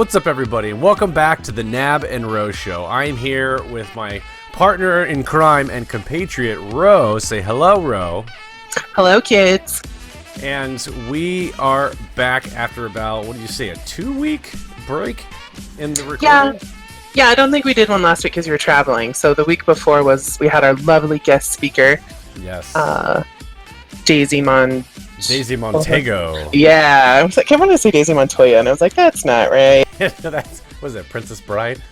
What's up, everybody, and welcome back to the Knab and Ro Show. I am here with my partner in crime and compatriot, Ro. Say hello, Ro. Hello, kids. And we are back after about, what do you say, a 2-week break in the recording? Yeah, I don't think we did one last week because you were traveling. So the week before we had our lovely guest speaker. Yes. Daisy Montego. Yeah, I was like, I want to say Daisy Montoya, and I was like, that's not right. Was it Princess Bride?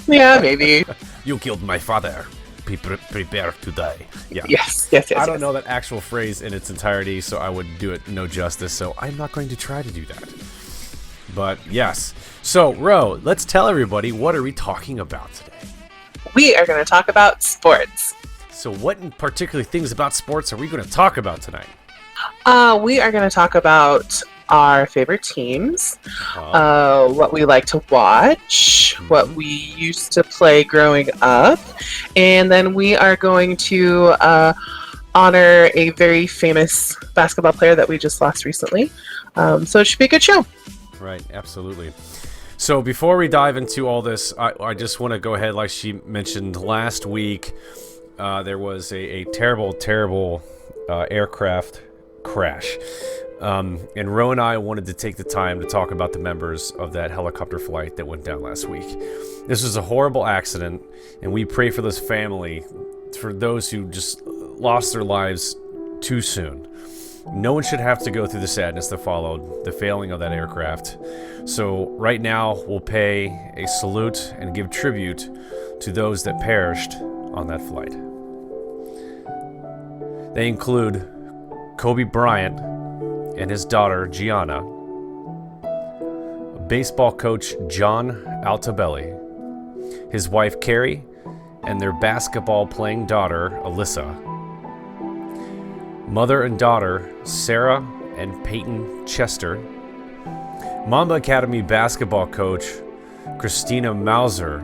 Yeah, maybe. You killed my father. Prepare to die. Yeah. Yes. I don't know that actual phrase in its entirety, so I would do it no justice, so I'm not going to try to do that. But yes. So, Ro, let's tell everybody, what are we talking about today? We are going to talk about sports. So what in particular things about sports are we going to talk about tonight? We are going to talk about our favorite teams, what we like to watch, what we used to play growing up, and then we are going to honor a very famous basketball player that we just lost recently. So it should be a good show. Right, absolutely. So before we dive into all this, I just want to go ahead, like she mentioned last week, there was a terrible aircraft crash. And Ro and I wanted to take the time to talk about the members of that helicopter flight that went down last week. This was a horrible accident, and we pray for this family, for those who just lost their lives too soon. No one should have to go through the sadness that followed the failing of that aircraft. So right now, we'll pay a salute and give tribute to those that perished on that flight. They include Kobe Bryant and his daughter, Gianna, baseball coach John Altobelli, his wife, Carrie, and their basketball-playing daughter, Alyssa, mother and daughter, Sarah and Peyton Chester, Mamba Academy basketball coach, Christina Mauser,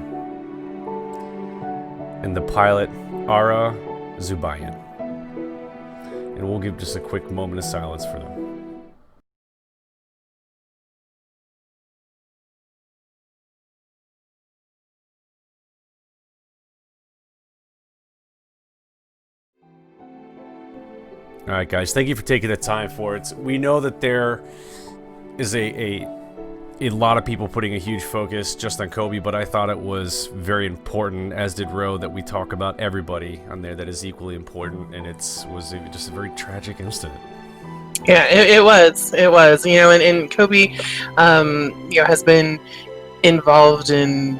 and the pilot, Ara Zubayan. And we'll give just a quick moment of silence for them. All right, guys, thank you for taking the time for it. We know that there is a lot of people putting a huge focus just on Kobe, but I thought it was very important, as did Ro, that we talk about everybody on there that is equally important, and was just a very tragic incident. Yeah, it was. And Kobe, has been involved in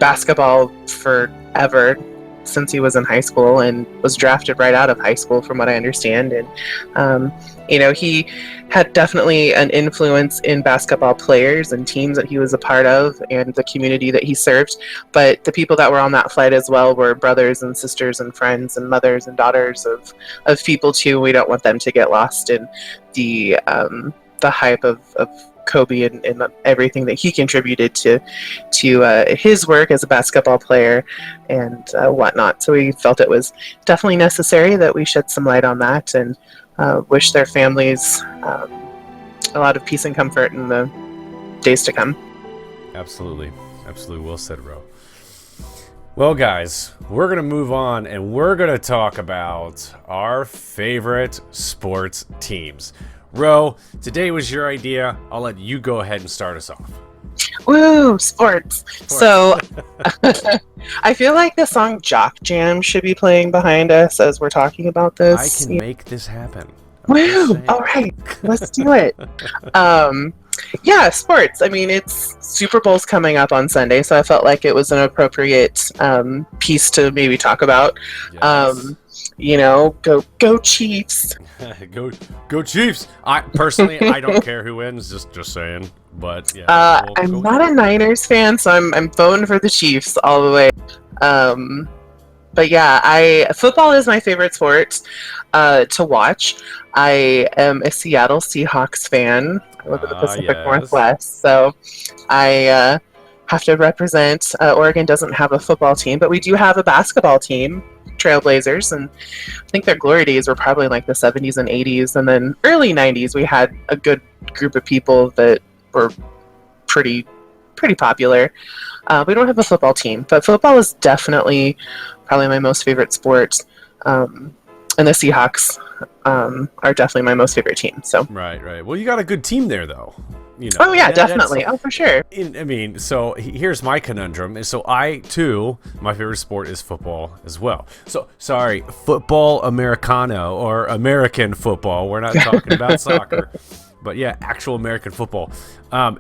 basketball forever, since he was in high school, and was drafted right out of high school, from what I understand. And he had definitely an influence in basketball players and teams that he was a part of, and the community that he served. But the people that were on that flight as well were brothers and sisters and friends and mothers and daughters of people too. We don't want them to get lost in the hype of Kobe and everything that he contributed to his work as a basketball player and whatnot. So we felt it was definitely necessary that we shed some light on that, and wish their families a lot of peace and comfort in the days to come. Absolutely. Well said, Ro. Well, guys, we're going to move on, and we're going to talk about our favorite sports teams. Ro, today was your idea. I'll let you go ahead and start us off. Woo, sports. So I feel like the song Jock Jam should be playing behind us as we're talking about this. I can make this happen. Woo! All right, let's do it. Yeah, sports. I mean, it's Super Bowl's coming up on Sunday, so I felt like it was an appropriate piece to maybe talk about. Yes. Go Chiefs. go Chiefs. I don't care who wins, just saying. But yeah. I'm not a Niners fan, so I'm voting for the Chiefs all the way. But yeah, football is my favorite sport to watch. I am a Seattle Seahawks fan. I live in the Pacific Northwest, so I have to represent. Oregon doesn't have a football team, but we do have a basketball team, Trailblazers, and I think their glory days were probably like the 70s and 80s, and then early 90s we had a good group of people that were pretty pretty popular. We don't have a football team, but football is definitely probably my most favorite sport. And the Seahawks are definitely my most favorite team. So Right. Well, you got a good team there, though. Oh yeah, definitely. Oh, for sure. I mean, so here's my conundrum. So I, too, my favorite sport is football as well. So, sorry, football Americano or American football. We're not talking about soccer. But yeah, actual American football.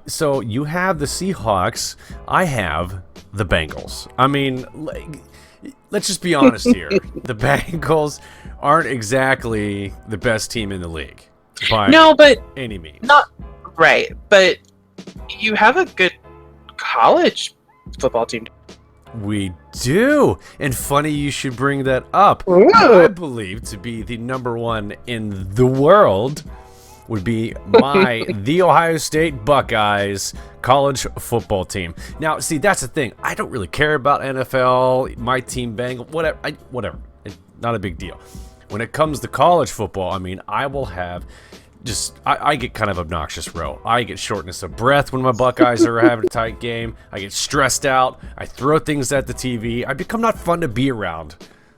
So you have the Seahawks. I have the Bengals. I mean, let's just be honest here. The Bengals aren't exactly the best team in the league by any means. Not right, but you have a good college football team. We do. And funny you should bring that up. Ooh. I believe to be the number one in the world would be the Ohio State Buckeyes college football team. Now, see, that's the thing. I don't really care about NFL, my team, Bengals, whatever. It's not a big deal. When it comes to college football, I mean, I will have I get kind of obnoxious, Ro. I get shortness of breath when my Buckeyes are having a tight game. I get stressed out. I throw things at the TV. I become not fun to be around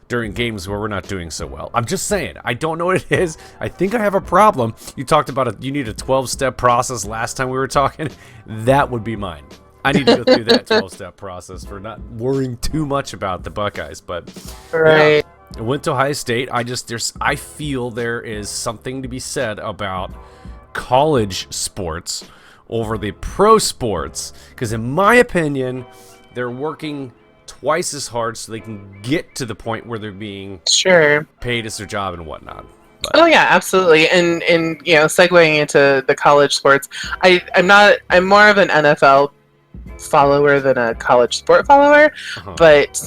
during games where we're not doing so well. I'm just saying, I don't know what it is. I think I have a problem. You talked about you need a 12-step process last time we were talking. That would be mine. I need to go through that 12-step process for not worrying too much about the Buckeyes. But right. Yeah, I went to Ohio State. I feel there is something to be said about college sports over the pro sports, because in my opinion, they're working twice as hard so they can get to the point where they're being paid as their job and whatnot. But. Oh yeah, absolutely. And segueing into the college sports, I'm more of an NFL follower than a college sport follower. But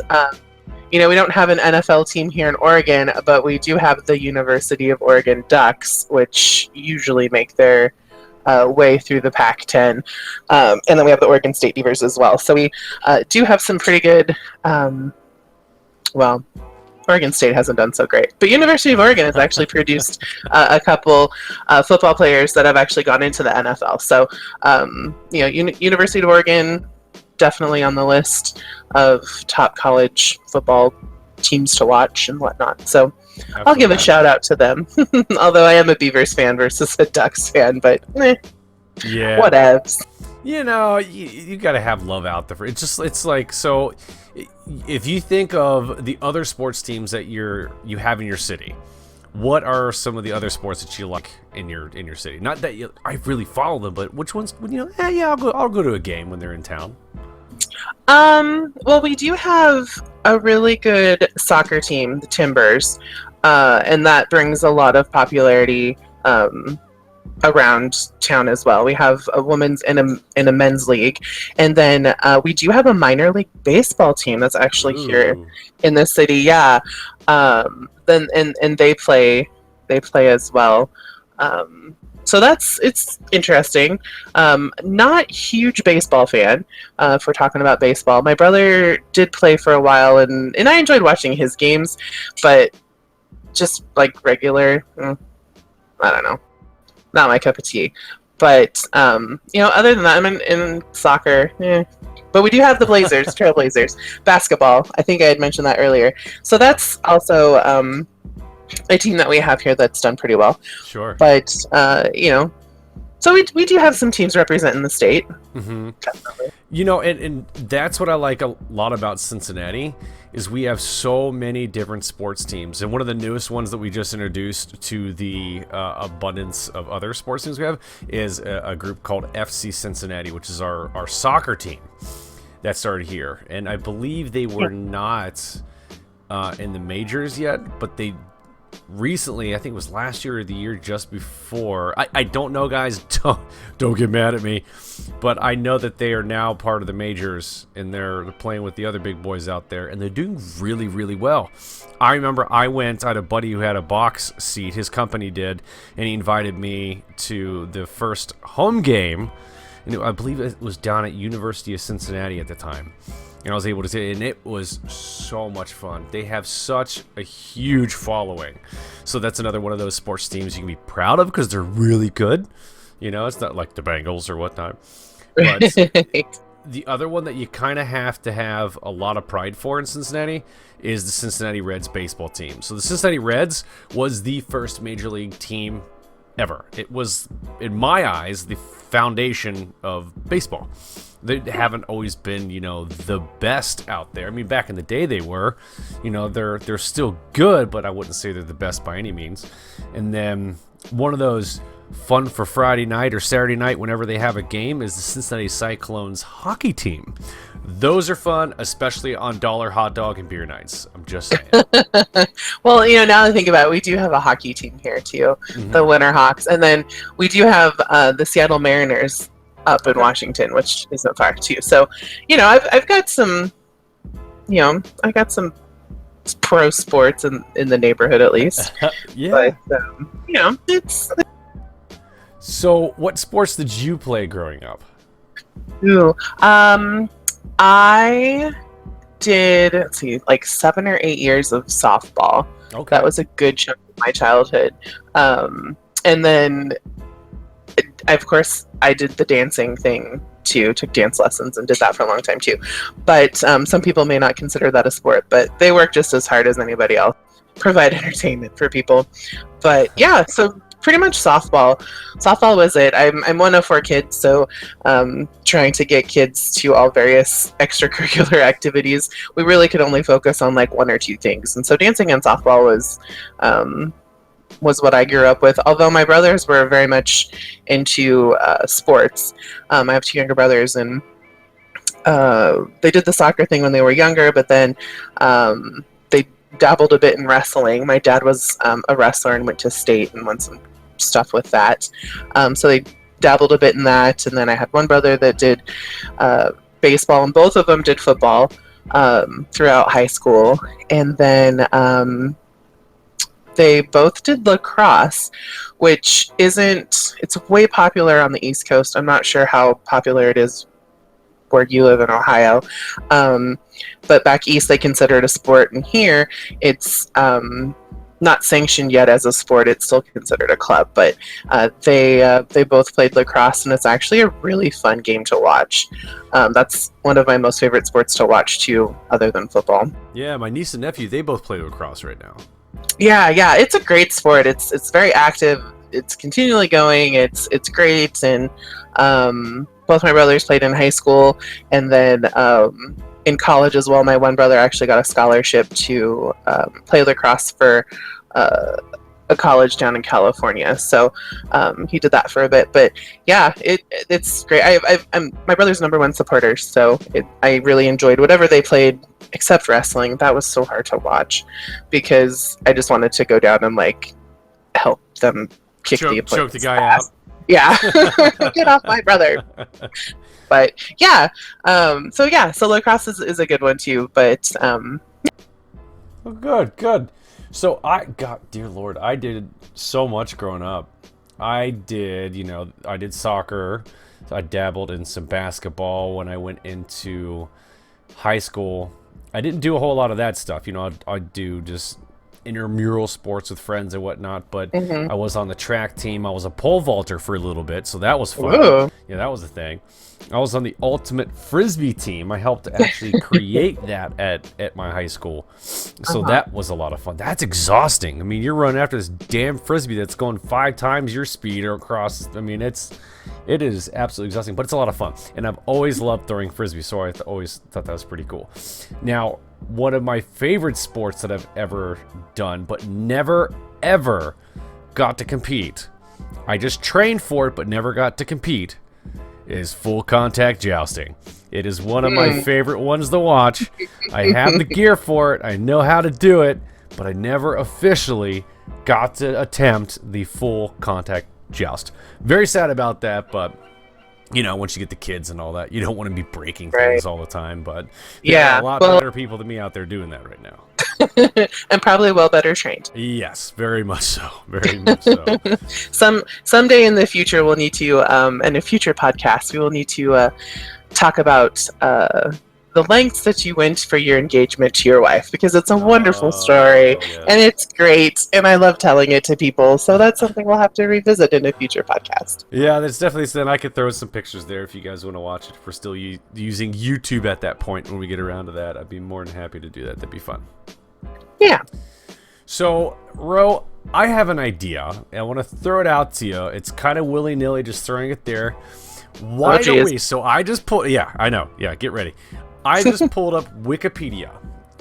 we don't have an NFL team here in Oregon, but we do have the University of Oregon Ducks, which usually make their way through the Pac-10. And then we have the Oregon State Beavers as well. So we do have some pretty good, Oregon State hasn't done so great. But University of Oregon has actually produced a couple football players that have actually gone into the NFL. So, University of Oregon, definitely on the list of top college football teams to watch and whatnot. So absolutely. I'll give a shout out to them. Although I am a Beavers fan versus a Ducks fan, but yeah, whatevs. You got to have love out there. It's like, so if you think of the other sports teams that you have in your city, what are some of the other sports that you like in your city? Not that I really follow them, but which ones? I'll go to a game when they're in town. Well, we do have a really good soccer team, the Timbers, and that brings a lot of popularity around town as well. We have a women's and a men's league, and then we do have a minor league baseball team that's actually here in the city. Yeah, then and they play as well. So it's interesting. Not huge baseball fan, if we're talking about baseball. My brother did play for a while, and I enjoyed watching his games, but just like regular, I don't know, not my cup of tea. But other than that, I'm in soccer. But we do have the Blazers, Trailblazers, basketball. I think I had mentioned that earlier. So that's also a team that we have here that's done pretty well. Sure. But so we do have some teams representing the state. Mm-hmm. Definitely. And that's what I like a lot about Cincinnati is we have so many different sports teams, and one of the newest ones that we just introduced to the abundance of other sports teams we have is a group called FC Cincinnati, which is our soccer team that started here, and I believe they were not in the majors yet, but they recently, I think it was last year or the year just before. I don't know, guys. Don't get mad at me, but I know that they are now part of the majors, and they're playing with the other big boys out there, and they're doing really, really well. I remember I had a buddy who had a box seat. His company did, and he invited me to the first home game, and I believe it was down at University of Cincinnati at the time. And I was able to say, and it was so much fun. They have such a huge following. So that's another one of those sports teams you can be proud of because they're really good. It's not like the Bengals or whatnot. But the other one that you kind of have to have a lot of pride for in Cincinnati is the Cincinnati Reds baseball team. So the Cincinnati Reds was the first major league team ever. It was, in my eyes, the foundation of baseball. They haven't always been, the best out there. I mean, back in the day they were. They're still good, but I wouldn't say they're the best by any means. And then one of those fun for Friday night or Saturday night whenever they have a game is the Cincinnati Cyclones hockey team. Those are fun, especially on dollar hot dog and beer nights. I'm just saying. Well, now that I think about it, we do have a hockey team here too, the Winterhawks, and then we do have the Seattle Mariners up in Washington, which isn't far too. So, I've got some, I got some pro sports in the neighborhood at least. Yeah. But it's. So, what sports did you play growing up? Ooh, I did, let's see, like 7 or 8 years of softball. Okay. That was a good chunk of my childhood. And then, of course, I did the dancing thing too, took dance lessons and did that for a long time too. But some people may not consider that a sport, but they work just as hard as anybody else, provide entertainment for people. But yeah, so pretty much softball. Softball was it. I'm one of 4 kids, so trying to get kids to all various extracurricular activities, we really could only focus on like 1 or 2 things. And so dancing and softball was what I grew up with. Although my brothers were very much into sports. I have 2 younger brothers, and they did the soccer thing when they were younger, but then they dabbled a bit in wrestling. My dad was a wrestler and went to state and won some stuff with that. So they dabbled a bit in that. And then I had one brother that did baseball, and both of them did football throughout high school. And then they both did lacrosse, which it's way popular on the East Coast. I'm not sure how popular it is where you live in Ohio. But back east, they consider it a sport. And here, it's not sanctioned yet as a sport. It's still considered a club. But they both played lacrosse, and it's actually a really fun game to watch. That's one of my most favorite sports to watch, too, other than football. Yeah, my niece and nephew, they both play lacrosse right now. Yeah, it's a great sport. It's very active. It's continually going. It's great. And both my brothers played in high school, and then in college as well. My one brother actually got a scholarship to play lacrosse for a college down in California. So he did that for a bit. But yeah, it's great. I'm my brother's #1 supporter, so I really enjoyed whatever they played, except wrestling. That was so hard to watch because I just wanted to go down and like help them kick the opponent's choke the guy ass. out. Yeah, get off my brother. But yeah, so lacrosse is a good one too. But Oh, good. So dear Lord, I did so much growing up. I did soccer. I dabbled in some basketball when I went into high school. I didn't do a whole lot of that stuff. I'd do just intramural sports with friends and whatnot, but I was on the track team. I was a pole vaulter for a little bit, so that was fun. Whoa. Yeah, that was a thing. I was on the ultimate frisbee team. I helped actually create that at my high school, so that was a lot of fun. That's exhausting. I mean, you're running after this damn frisbee that's going 5 times your speed across. I mean, it is absolutely exhausting, but it's a lot of fun. And I've always loved throwing frisbee, so I always thought that was pretty cool. Now, one of my favorite sports that I've ever done, but never, ever got to compete, I just trained for it, but never got to compete, is full contact jousting. It is one of my favorite ones to watch. I have the gear for it. I know how to do it, but I never officially got to attempt the full contact joust. Very sad about that, but once you get the kids and all that, you don't want to be breaking things all the time. But there are a lot better people than me out there doing that right now. And probably well better trained. Yes, very much so. Very much so. Someday in the future, we'll need to, in a future podcast, we will need to talk about the the lengths that you went for your engagement to your wife, because it's a wonderful story yes. and it's great, and I love telling it to people. So that's something we'll have to revisit in a future podcast. Yeah, there's definitely something. I could throw some pictures there if you guys want to watch it. If we're still using YouTube at that point when we get around to that, I'd be more than happy to do that. That'd be fun. Yeah. So, Ro, I have an idea, and I want to throw it out to you. It's kind of willy-nilly, just throwing it there. Why don't we? So I just pulled. Yeah, I know. Yeah, get ready. I just pulled up Wikipedia,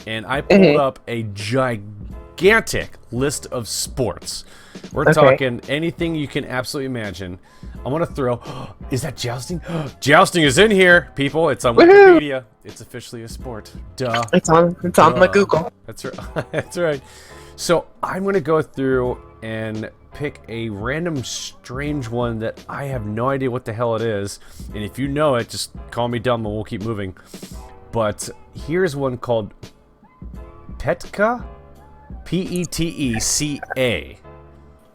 and I pulled up a gigantic list of sports. We're talking anything you can absolutely imagine. I want to throw. Is that jousting? Jousting is in here, people. It's on Wikipedia. It's officially a sport. Duh. It's on the Google. That's right. That's right. So I'm gonna go through and pick a random strange one that I have no idea what the hell it is. And if you know it, just call me dumb and we'll keep moving. But here's one called Petka, P-E-T-E-C-A.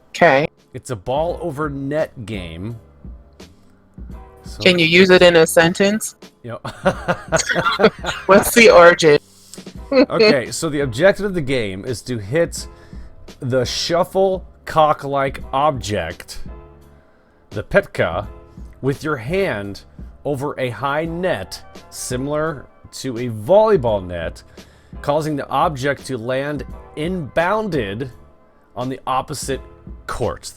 Okay. It's a ball over net game. So, can you use it in a sentence? You know, What's the origin? okay, so the objective of the game is to hit the shuttlecock-like object, the Petka, with your hand over a high net similar to a volleyball net, causing the object to land inbounded on the opposite court.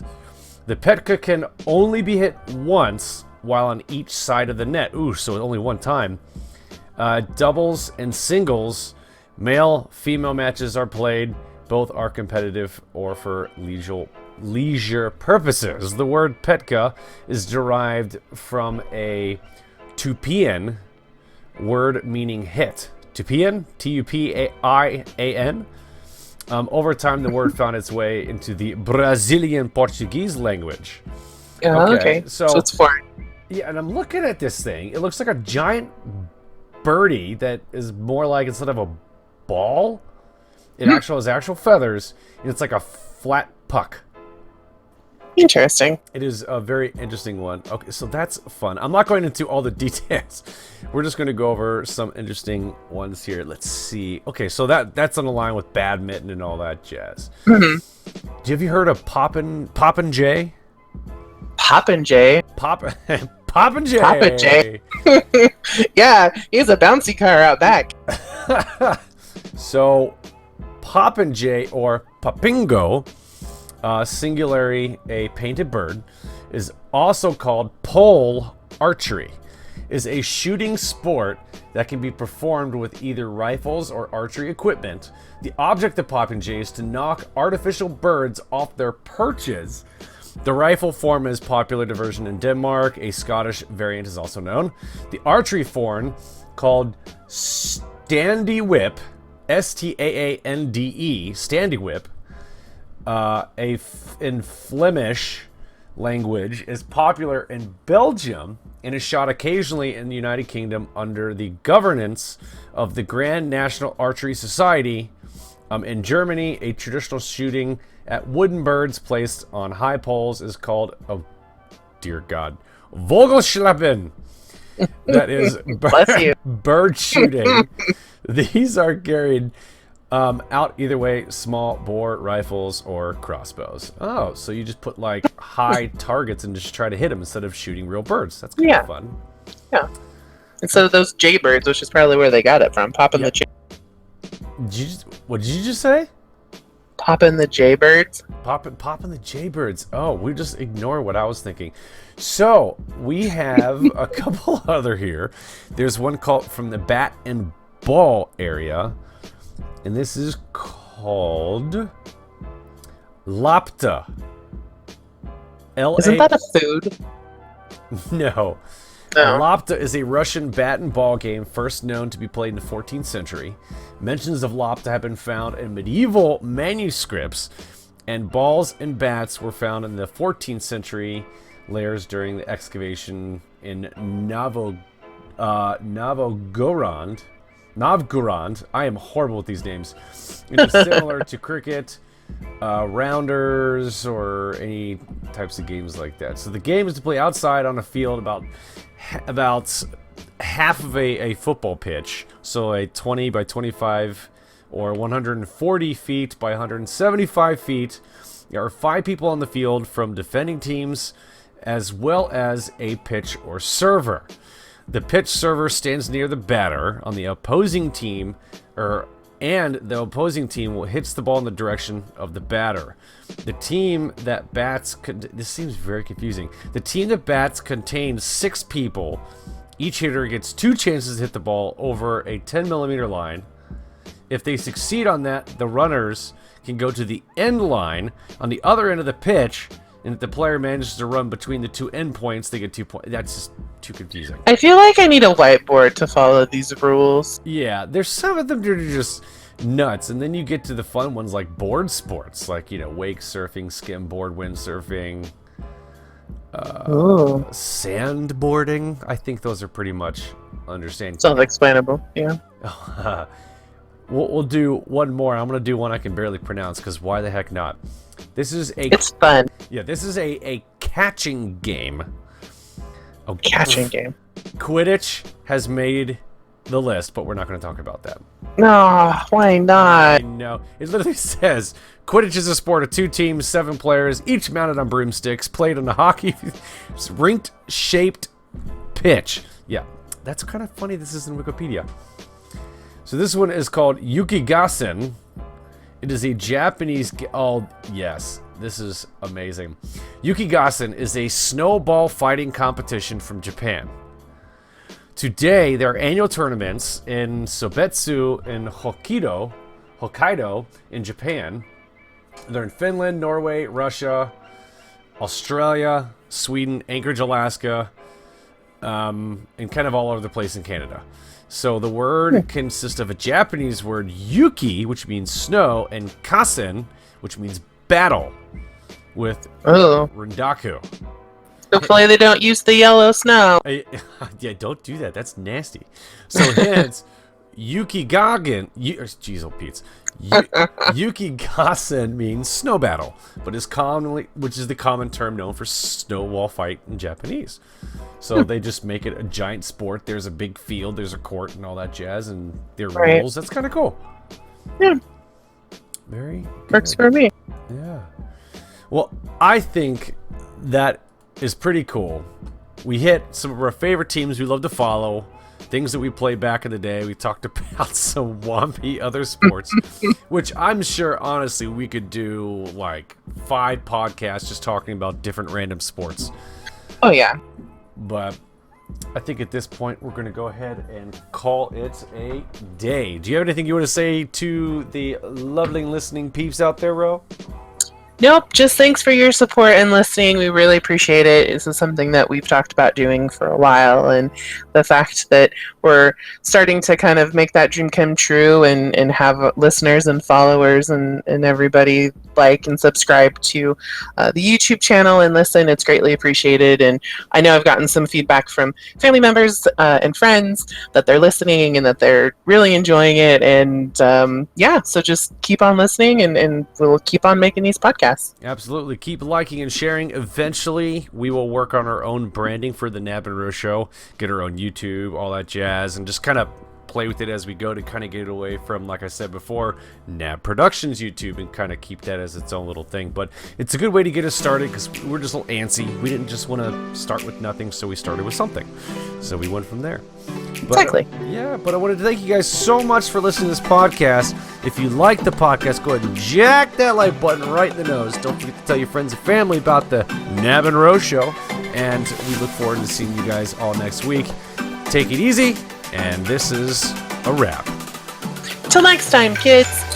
The Petka can only be hit once while on each side of the net. Ooh, so only one time. Doubles and singles, male-female matches are played. Both are competitive or for leisure purposes. The word Petka is derived from a Tupian word meaning hit. Tupian, T-U-P-I-A-N. Over time, the word found its way into the Brazilian Portuguese language. Okay. So it's foreign. Yeah, and I'm looking at this thing. It looks like a giant birdie that is more like, instead of a ball, it actually has actual feathers, and it's like a flat puck. Interesting. It is a very interesting one. Okay, so that's fun. I'm not going into all the details. We're just going to go over some interesting ones here. Let's see. Okay, so that's on the line with badminton and all that jazz. Have you heard of Poppin' J? Poppin' J? Poppin' J. Poppin' J. Yeah, he has a bouncy car out back. So, Poppin' J, or Papingo, singularly a painted bird, is also called pole archery. Is a shooting sport that can be performed with either rifles or archery equipment. The object of popinjay is to knock artificial birds off their perches. The rifle form is popular diversion in Denmark. A Scottish variant is also known. The archery form, called standy whip, S-T-A-A-N-D-E, standy whip, in Flemish language, is popular in Belgium and is shot occasionally in the United Kingdom under the governance of the Grand National Archery Society. In Germany, a traditional shooting at wooden birds placed on high poles is called, oh dear God, Vogelschleppen. That is bird shooting. These are carried out either way, small bore rifles or crossbows. Oh, so you just put like high targets and just try to hit them instead of shooting real birds. That's kind of fun. Yeah. Instead of those jaybirds, which is probably where they got it from, popping the what did you just say? Popping the jaybirds. Popping the jaybirds. Oh, we just ignore what I was thinking. So we have a couple other here. There's one called from the bat and ball area, and this is called Lapta. Isn't that a food? No. Lapta is a Russian bat and ball game first known to be played in the 14th century. Mentions of Lapta have been found in medieval manuscripts, and balls and bats were found in the 14th century layers during the excavation in Novgorod. I am horrible with these names. It is similar to cricket, rounders, or any types of games like that. So the game is to play outside on a field about half of a football pitch, so a 20 by 25 or 140 feet by 175 feet. There are 5 people on the field from defending teams, as well as a pitch or server. The pitch server stands near the batter on the opposing team, and the opposing team hits the ball in the direction of the batter. The team that bats... This seems very confusing. The team that bats contains 6 people. Each hitter gets 2 chances to hit the ball over a 10-millimeter line. If they succeed on that, the runners can go to the end line on the other end of the pitch, and if the player manages to run between the 2 end points, they get 2 points. That's just too confusing. I feel like I need a whiteboard to follow these rules. Yeah, there's some of them that are just nuts, and then you get to the fun ones like board sports, like, wake surfing, skimboard, windsurfing, sandboarding. I think those are pretty much understandable. Self-explainable, yeah. We'll do one more. I'm going to do one I can barely pronounce, because why the heck not? It's fun. Yeah, this is a catching game. Catching game. Quidditch has made the list, but we're not going to talk about that. No, why not? No, it literally says, Quidditch is a sport of 2 teams, 7 players, each mounted on broomsticks, played on a hockey rink-shaped pitch. Yeah, that's kind of funny this is in Wikipedia. So this one is called Yukigassen. It is a Japanese... Oh, yes. This is amazing. Yukigassen is a snowball fighting competition from Japan. Today, there are annual tournaments in Sobetsu and Hokkaido in Japan. They're in Finland, Norway, Russia, Australia, Sweden, Anchorage, Alaska, and kind of all over the place in Canada. So the word consists of a Japanese word yuki, which means snow, and kasen, which means battle, with Rendaku. Hopefully they don't use the yellow snow. Yeah, don't do that. That's nasty. So hence, Yukigagen... Jeez, oh Pete's. Yukigassen means snow battle, but which is the common term known for snowball fight in Japanese. So they just make it a giant sport. There's a big field, there's a court, and all that jazz, and there are rules. That's kind of cool. Yeah. Very good. Works for me. Yeah. Well, I think that is pretty cool. We hit some of our favorite teams we love to follow, things that we played back in the day. We talked about some wampy other sports, which I'm sure, honestly, we could do like 5 podcasts just talking about different random sports. Oh, yeah. But I think at this point, we're going to go ahead and call it a day. Do you have anything you want to say to the lovely listening peeps out there, Ro? Nope, just thanks for your support and listening. We really appreciate it. This is something that we've talked about doing for a while, and the fact that we're starting to kind of make that dream come true and have listeners and followers and everybody like and subscribe to the YouTube channel and listen, it's greatly appreciated. And I know I've gotten some feedback from family members and friends that they're listening and that they're really enjoying it. And yeah, so just keep on listening and we'll keep on making these podcasts. Absolutely. Keep liking and sharing. Eventually, we will work on our own branding for the Knab and Ro Show, get our own YouTube, all that jazz, and just kind of play with it as we go to kind of get it away from, like I said before, Knab Productions YouTube and kind of keep that as its own little thing. But it's a good way to get us started because we're just a little antsy. We didn't just want to start with nothing, so we started with something. So we went from there. But, exactly. Yeah, but I wanted to thank you guys so much for listening to this podcast. If you like the podcast, go ahead and jack that like button right in the nose. Don't forget to tell your friends and family about the Knab and Ro Show. And we look forward to seeing you guys all next week. Take it easy, and this is a wrap. Till next time, kids.